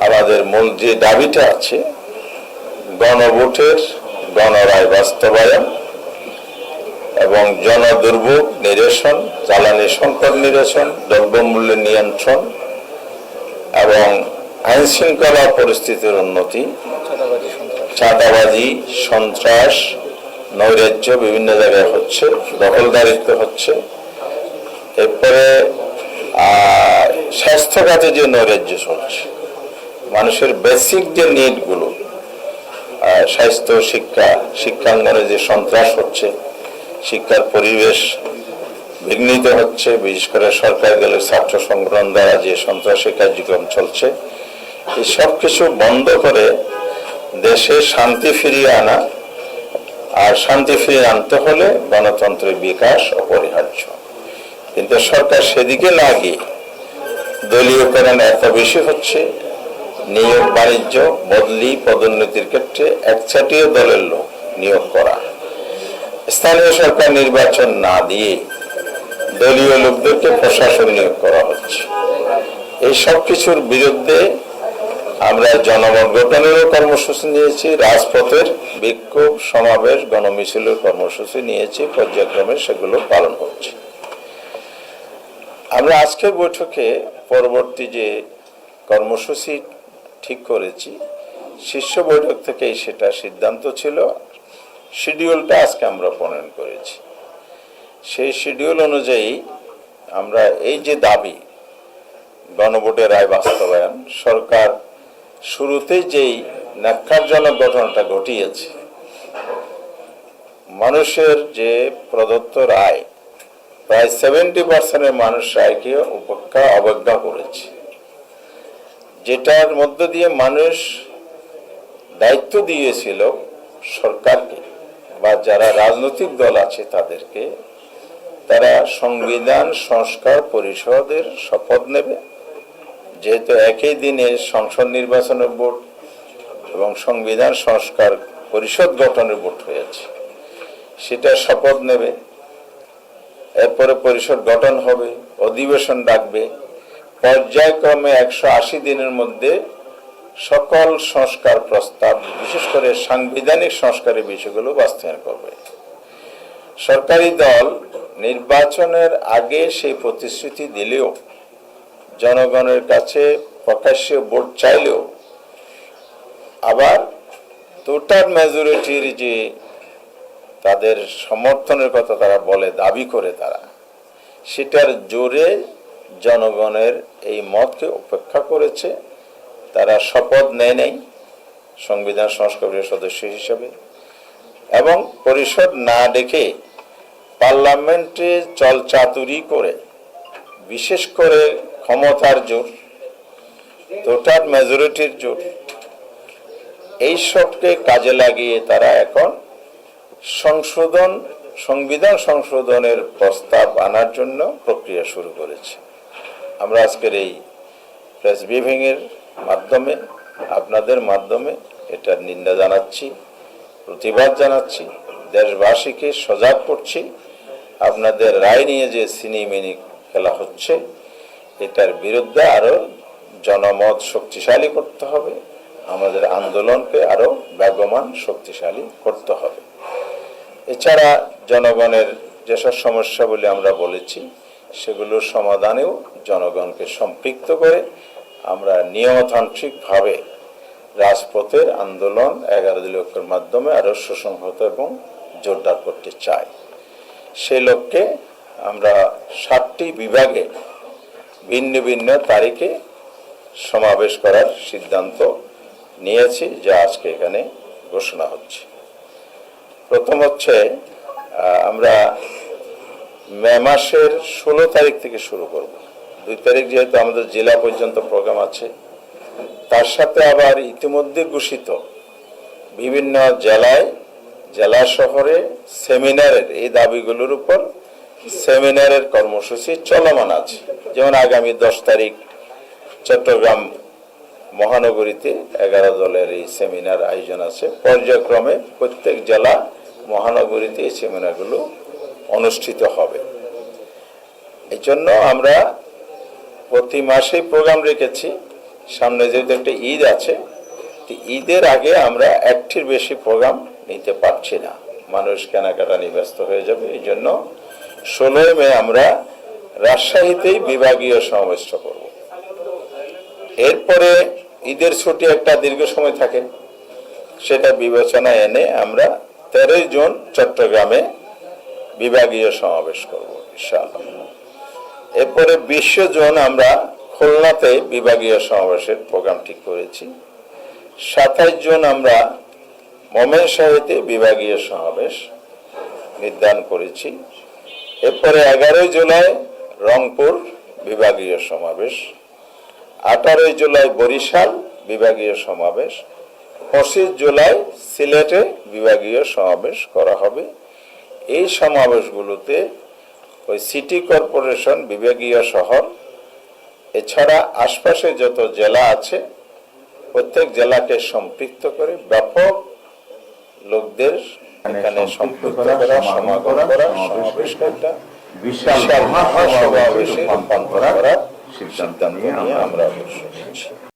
আমাদের মূল যে দাবিটা আছে গণভোটের গণরায় বাস্তবায়ন এবং জনদুর্ভোগ নিরসন, জ্বালানি সংকট নিরসন, দ্রব্যমূল্য নিয়ন্ত্রণ এবং আইন শৃঙ্খলা পরিস্থিতির উন্নতি, চাঁদাবাজি, সন্ত্রাস, নৈরাজ্য বিভিন্ন জায়গায় হচ্ছে, দখলদারিত্ব হচ্ছে, এরপরে স্বাস্থ্য খাতে যে নৈরাজ্য চলছে, মানুষের বেসিক যে নিডগুলো স্বাস্থ্য, শিক্ষাঙ্গনে যে সন্ত্রাস হচ্ছে, শিক্ষার পরিবেশ বিঘ্নিত হচ্ছে, বিশেষ করে সরকারি দলের ছাত্র সংগঠন দ্বারা যে সন্ত্রাসী কার্যক্রম চলছে, এই সব কিছু বন্ধ করে দেশে শান্তি ফিরিয়ে আনা, আর শান্তি ফিরিয়ে আনতে হলে গণতন্ত্রের বিকাশ অপরিহার্য। কিন্তু সরকার সেদিকে না গিয়ে দলীয়করণ এত বেশি হচ্ছে, নিয়োগ বাণিজ্য, বদলি, পদোন্নতির ক্ষেত্রে একচাটিয়া দলের লোক নিয়োগ করা, স্থানীয় সরকার নির্বাচন না দিয়ে দলীয় লোকদেরকে প্রশাসন নিয়োগ করা হচ্ছে। এই সব কিছুর বিরুদ্ধে আমরা জনমত গঠনেরও কর্মসূচি নিয়েছি, রাজপথের বিক্ষোভ, সমাবেশ, গণমিছিলের কর্মসূচি নিয়েছি, পর্যায়ক্রমে সেগুলো পালন হচ্ছে। আমরা আজকের বৈঠকে পরবর্তী যে কর্মসূচি ঠিক করেছি, শীর্ষ বৈঠক থেকেই সেটা সিদ্ধান্ত ছিল, শিডিউলটা আজকে আমরা প্রণয়ন করেছি। সেই শিডিউল অনুযায়ী আমরা এই যে দাবি গণভোটের রায় বাস্তবায়ন, সরকার শুরুতেই যেই ন্যাক্কারজনক ঘটনাটা ঘটিয়েছে, মানুষের যে প্রদত্ত রায়, প্রায় 70% মানুষ রায়কে উপেক্ষা অবজ্ঞা করেছে, যেটার মধ্য দিয়ে মানুষ দায়িত্ব দিয়েছিল সরকারকে বা যারা রাজনৈতিক দল আছে তাদেরকে, তারা সংবিধান সংস্কার পরিষদের শপথ নেবে, যেহেতু একই দিনে সংসদ নির্বাচনের ভোট এবং সংবিধান সংস্কার পরিষদ গঠনের ভোট হয়েছে, সেটা শপথ নেবে। এরপরে পরিষদ গঠন হবে, অধিবেশন ডাকবে, পর্যায়ক্রমে 180 দিনের মধ্যে সকল সংস্কার প্রস্তাব, বিশেষ করে সাংবিধানিক সংস্কারের বিষয়গুলো বাস্তবায়ন করবে। সরকারি দল নির্বাচনের আগে সেই প্রতিশ্রুতি দিলেও, জনগণের কাছে প্রকাশ্যে ভোট চাইলেও, আবার টোটাল মেজরিটির যে তাদের সমর্থনের কথা তারা বলে, দাবি করে তারা, সেটার জোরে জনগণের এই মতকে উপেক্ষা করেছে। তারা শপথ নেয় নাই সংবিধান সংস্কারের সদস্য হিসেবে, এবং পরিষদ না ডেকে পার্লামেন্টে চলচাতুরি করে, বিশেষ করে ক্ষমতার জোর, টোটাল মেজরিটির জোর, এই সবকে কাজে লাগিয়ে তারা এখন সংবিধান সংশোধনের প্রস্তাব আনার জন্য প্রক্রিয়া শুরু করেছে। আমরা আজকের এই প্রেস ব্রিফিংয়ের মাধ্যমে, আপনাদের মাধ্যমে এটার নিন্দা জানাচ্ছি, প্রতিবাদ জানাচ্ছি, দেশবাসীকে সজাগ করছি। আপনাদের রায় নিয়ে যে সিনেমিনি খেলা হচ্ছে, এটার বিরুদ্ধে আরো জনমত শক্তিশালী করতে হবে, আমাদের আন্দোলনকে আরো বেগবান শক্তিশালী করতে হবে। এছাড়া জনগণের যেসব সমস্যা বলে আমরা বলেছি, সেগুলোর সমাধানেও জনগণকে সম্পৃক্ত করে আমরা নিয়মতান্ত্রিকভাবে রাজপথের আন্দোলন 11 দলীয় ঐক্যের মাধ্যমে আরো সুসংহত এবং জোরদার করতে চাই। সেই লক্ষ্যে আমরা 7টি বিভাগে ভিন্ন ভিন্ন তারিখে সমাবেশ করার সিদ্ধান্ত নিয়েছি, যা আজকে এখানে ঘোষণা হচ্ছে। প্রথম হচ্ছে, আমরা মে মাসের 16 তারিখ থেকে শুরু করব। 2 তারিখ যেহেতু আমাদের জেলা পর্যন্ত প্রোগ্রাম আছে, তার সাথে আবার ইতিমধ্যে ঘোষিত বিভিন্ন জেলায়, জেলা শহরে সেমিনারের এই দাবিগুলোর উপর সেমিনারের কর্মসূচি চলমান আছে। যেমন আগামী 10 তারিখ চট্টগ্রাম মহানগরীতে 11 দলের এই সেমিনার আয়োজন আছে। পর্যায়ক্রমে প্রত্যেক জেলা মহানগরীতে এই সেমিনারগুলো অনুষ্ঠিত হবে। এই জন্য আমরা প্রতি মাসেই প্রোগ্রাম রেখেছি, সামনে যেহেতু একটা ঈদ আছে, তো ঈদের আগে আমরা একটির বেশি প্রোগ্রাম নিতে পারছি না, মানুষ কেনাকাটা নিয়ে ব্যস্ত হয়ে যাবে। এই জন্য 16 মে আমরা রাজশাহীতেই বিভাগীয় সমাবেশটা করব। এরপরে ঈদের ছুটি একটা দীর্ঘ সময় থাকে, সেটা বিবেচনায় এনে আমরা 13 জুন চট্টগ্রামে বিভাগীয় সমাবেশ করব ইনশাআল্লাহ। এরপরে 20 জুন আমরা খুলনাতে বিভাগীয় সমাবেশের প্রোগ্রাম ঠিক করেছি। 27 জুন আমরা ময়মনসিংহতে বিভাগীয় সমাবেশ নির্ধারণ করেছি। এরপরে 11 জুলাই রংপুর বিভাগীয় সমাবেশ, 18 জুলাই বরিশাল বিভাগীয় সমাবেশ, 25 জুলাই সিলেটে বিভাগীয় সমাবেশ করা হবে। এই সমাবেশগুলোতে ওই সিটি কর্পোরেশন বিভাগীয় শহর এছাড়া আশপাশে যত জেলা আছে প্রত্যেক জেলাকে সম্পৃক্ত করে ব্যাপক লোকদের এখানে সম্পৃক্ত করা, সমাগম করা, সমাবেশ করা, বিশাল মহাসমাবেশে রূপান্তর করার সিদ্ধান্ত নিয়ে আমরা অবশ্যই নিচ্ছি।